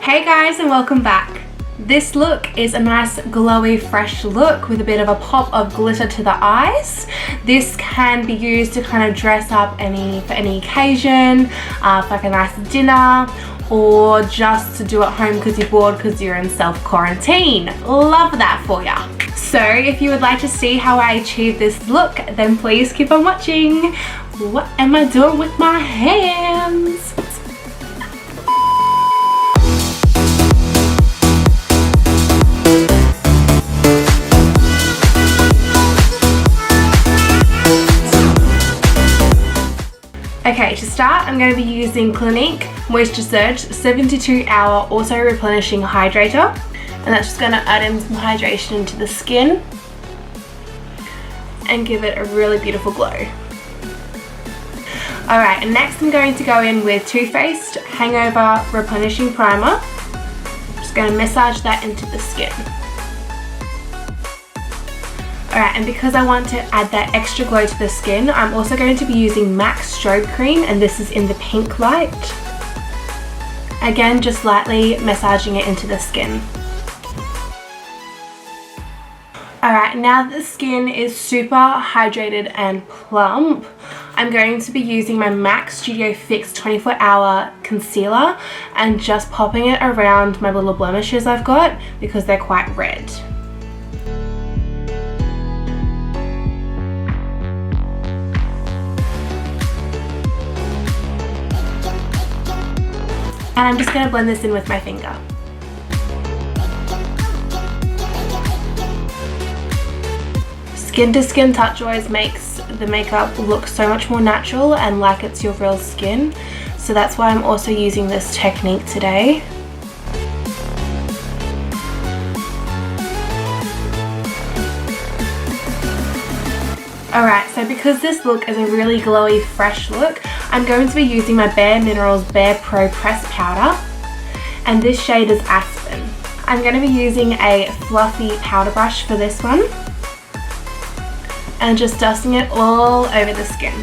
Hey guys, and welcome back. This look is a nice glowy fresh look with a bit of a pop of glitter to the eyes. This can be used to kind of dress up for any occasion, for like a nice dinner, or just to do at home because you're bored because you're in self-quarantine. Love that for ya. So if you would like to see how I achieve this look, then please keep on watching. What am I doing with my hands? Okay, to start, I'm going to be using Clinique Moisture Surge 72-hour Auto-Replenishing Hydrator. And that's just going to add in some hydration into the skin and give it a really beautiful glow. Alright, and next I'm going to go in with Too Faced Hangover Replenishing Primer. Just going to massage that into the skin. Alright, and because I want to add that extra glow to the skin, I'm also going to be using MAC Strobe Cream, and this is in the Pinklite. Again, just lightly massaging it into the skin. Alright, now that the skin is super hydrated and plump, I'm going to be using my MAC Studio Fix 24-hour concealer and just popping it around my little blemishes I've got because they're quite red. And I'm just going to blend this in with my finger. Skin to skin touch always makes the makeup look so much more natural and like it's your real skin. So that's why I'm also using this technique today. Alright, so because this look is a really glowy fresh look, I'm going to be using my Bare Minerals BarePro Pressed Powder, and this shade is Aspen. I'm going to be using a fluffy powder brush for this one and just dusting it all over the skin.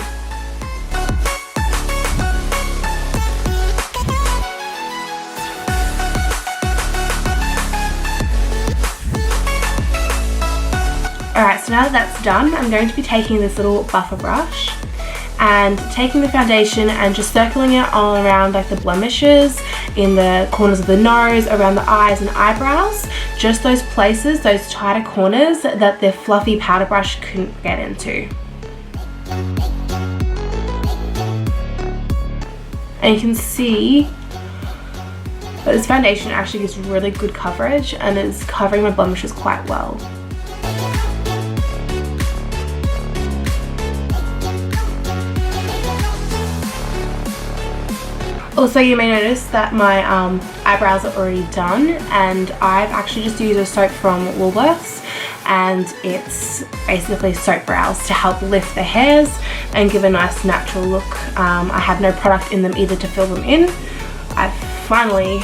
Alright, so now that that's done, I'm going to be taking this little buffer brush and taking the foundation and just circling it all around like the blemishes, in the corners of the nose, around the eyes and eyebrows, just those places, those tighter corners that the fluffy powder brush couldn't get into. And you can see that this foundation actually gives really good coverage and is covering my blemishes quite well. Also, you may notice that my eyebrows are already done, and I've actually just used a soap from Woolworths, and it's basically soap brows to help lift the hairs and give a nice natural look. I have no product in them either to fill them in. I've finally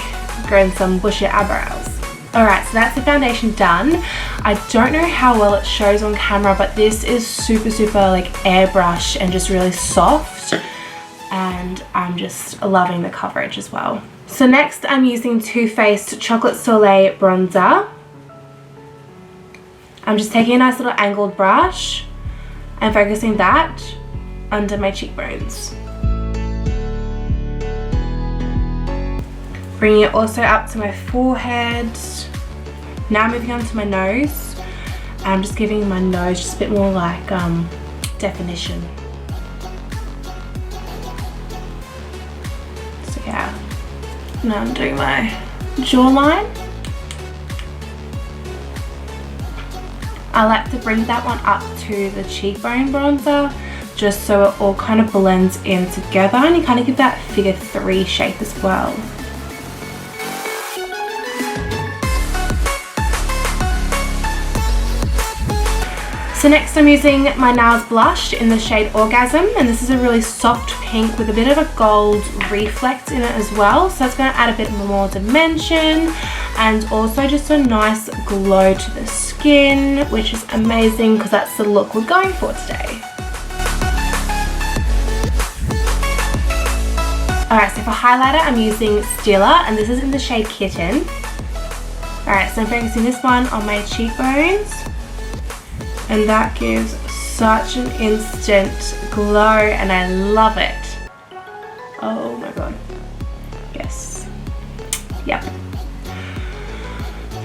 grown some bushy eyebrows. Alright, so that's the foundation done. I don't know how well it shows on camera, but this is super like airbrush and just really soft. And I'm just loving the coverage as well. So next I'm using Too Faced Chocolate Soleil Bronzer. I'm just taking a nice little angled brush and focusing that under my cheekbones. Bringing it also up to my forehead. Now moving on to my nose. I'm just giving my nose just a bit more like definition. Yeah, now I'm doing my jawline. I like to bring that one up to the cheekbone bronzer just so it all kind of blends in together, and you kind of give that figure 3 shape as well. So next I'm using my NARS blush in the shade Orgasm, and this is a really soft pink with a bit of a gold reflect in it as well. So it's going to add a bit more dimension and also just a nice glow to the skin, which is amazing because that's the look we're going for today. Alright, so for highlighter I'm using Stila, and this is in the shade Kitten. Alright, so I'm focusing this one on my cheekbones, and that gives such an instant glow and I love it. Oh my god. Yes. Yep.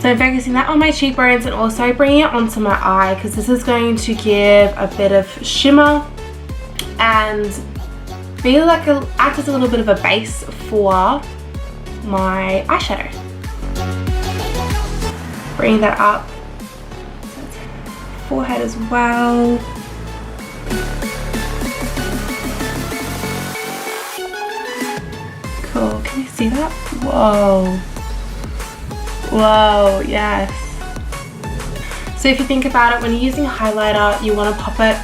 So I'm focusing that on my cheekbones and also bringing it onto my eye, because this is going to give a bit of shimmer and be like act as a little bit of a base for my eyeshadow. Bring that up, forehead as well. Cool, can you see that? Whoa. Whoa, yes. So if you think about it, when you're using highlighter, you want to pop it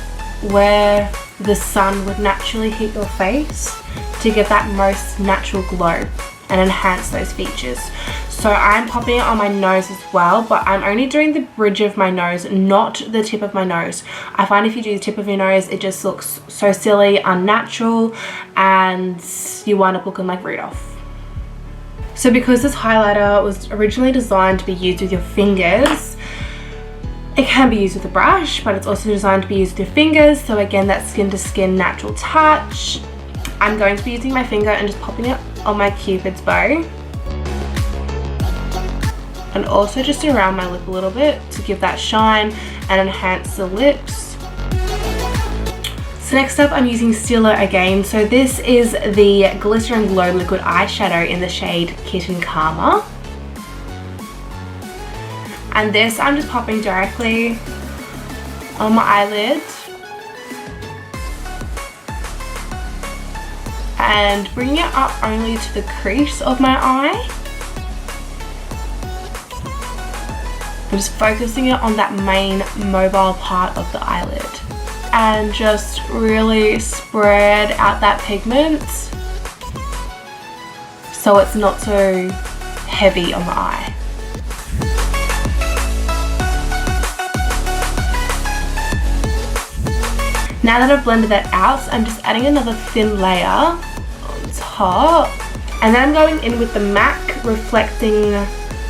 where the sun would naturally hit your face to give that most natural glow and enhance those features. So I'm popping it on my nose as well, but I'm only doing the bridge of my nose, not the tip of my nose. I find if you do the tip of your nose, it just looks so silly, unnatural, and you wind up looking like Rudolph. So because this highlighter was originally designed to be used with your fingers, it can be used with a brush, but it's also designed to be used with your fingers. So again, that skin to skin natural touch. I'm going to be using my finger and just popping it on my Cupid's bow. And also just around my lip a little bit to give that shine and enhance the lips. So next up I'm using Stila again. So this is the Glitter and Glow Liquid Eyeshadow in the shade Kitten Karma. And this I'm just popping directly on my eyelid. And bringing it up only to the crease of my eye. I'm just focusing it on that main mobile part of the eyelid. And just really spread out that pigment so it's not so heavy on the eye. Now that I've blended that out, I'm just adding another thin layer on top. And then I'm going in with the MAC Reflecting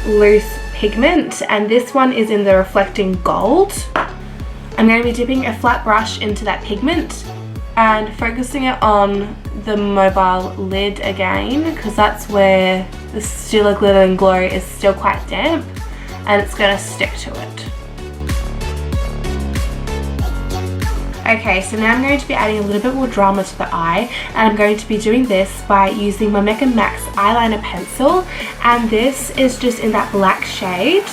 Loose Pigment, and this one is in the Reflecting Gold. I'm going to be dipping a flat brush into that pigment and focusing it on the mobile lid again, because that's where the Stila Glitter and Glow is still quite damp and it's going to stick to it. Okay, so now I'm going to be adding a little bit more drama to the eye, and I'm going to be doing this by using my Mecca Max eyeliner pencil, and this is just in that black shade.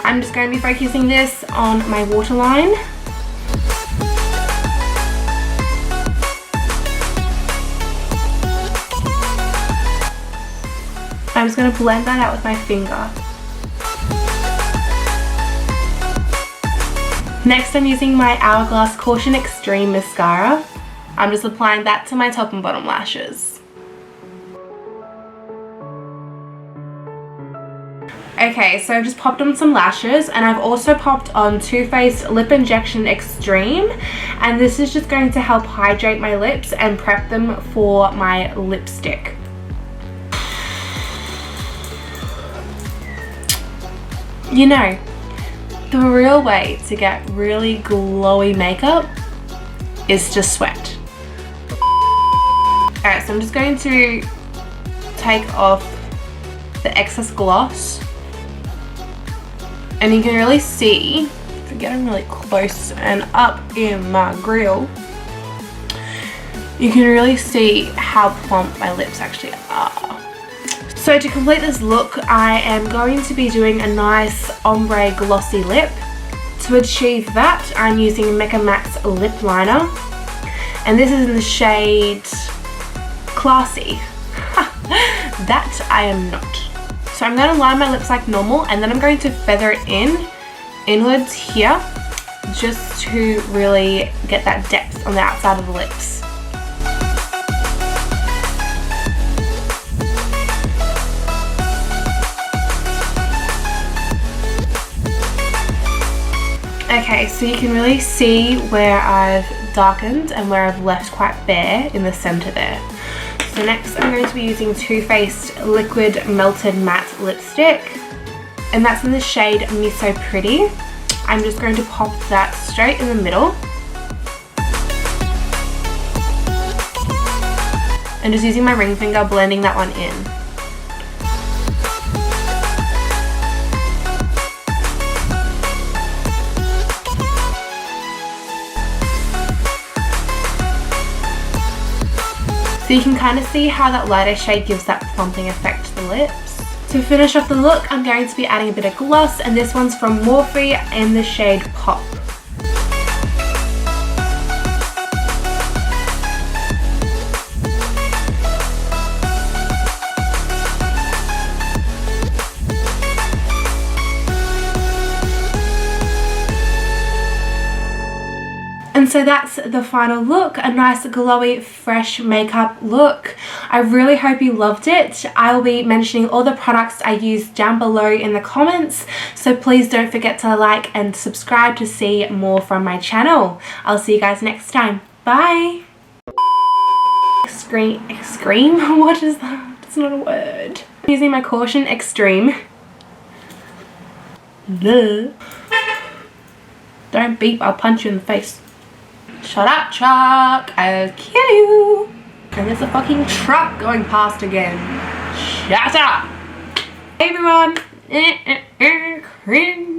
I'm just going to be focusing this on my waterline. I'm just going to blend that out with my finger. Next I'm using my Hourglass Caution Extreme Mascara. I'm just applying that to my top and bottom lashes. Okay, so I've just popped on some lashes, and I've also popped on Too Faced Lip Injection Extreme, and this is just going to help hydrate my lips and prep them for my lipstick. You know, the real way to get really glowy makeup is to sweat. Alright, so I'm just going to take off the excess gloss. And you can really see, if I'm getting really close and up in my grill, you can really see how plump my lips actually are. So to complete this look, I am going to be doing a nice ombre glossy lip. To achieve that, I'm using Mecca Max Lip Liner. And this is in the shade Classy. That I am not. So I'm going to line my lips like normal, and then I'm going to feather it inwards here, just to really get that depth on the outside of the lips. Okay, so you can really see where I've darkened and where I've left quite bare in the center there. So next I'm going to be using Too Faced Liquid Melted Matte Lipstick, and that's in the shade Miso Pretty. I'm just going to pop that straight in the middle. And just using my ring finger, blending that one in. So you can kind of see how that lighter shade gives that plumping effect to the lips. To finish off the look, I'm going to be adding a bit of gloss, and this one's from Morphe in the shade Pop. And so that's the final look, a nice glowy fresh makeup look. I really hope you loved it. I will be mentioning all the products I used down below in the comments, so please don't forget to like and subscribe to see more from my channel. I'll see you guys next time. Bye! Extreme? What is that? It's not a word. I'm using my caution extreme. Don't beep, I'll punch you in the face. Shut up, truck, I'll kill you. And there's a fucking truck going past again. Shut up. Hey everyone. Cringe.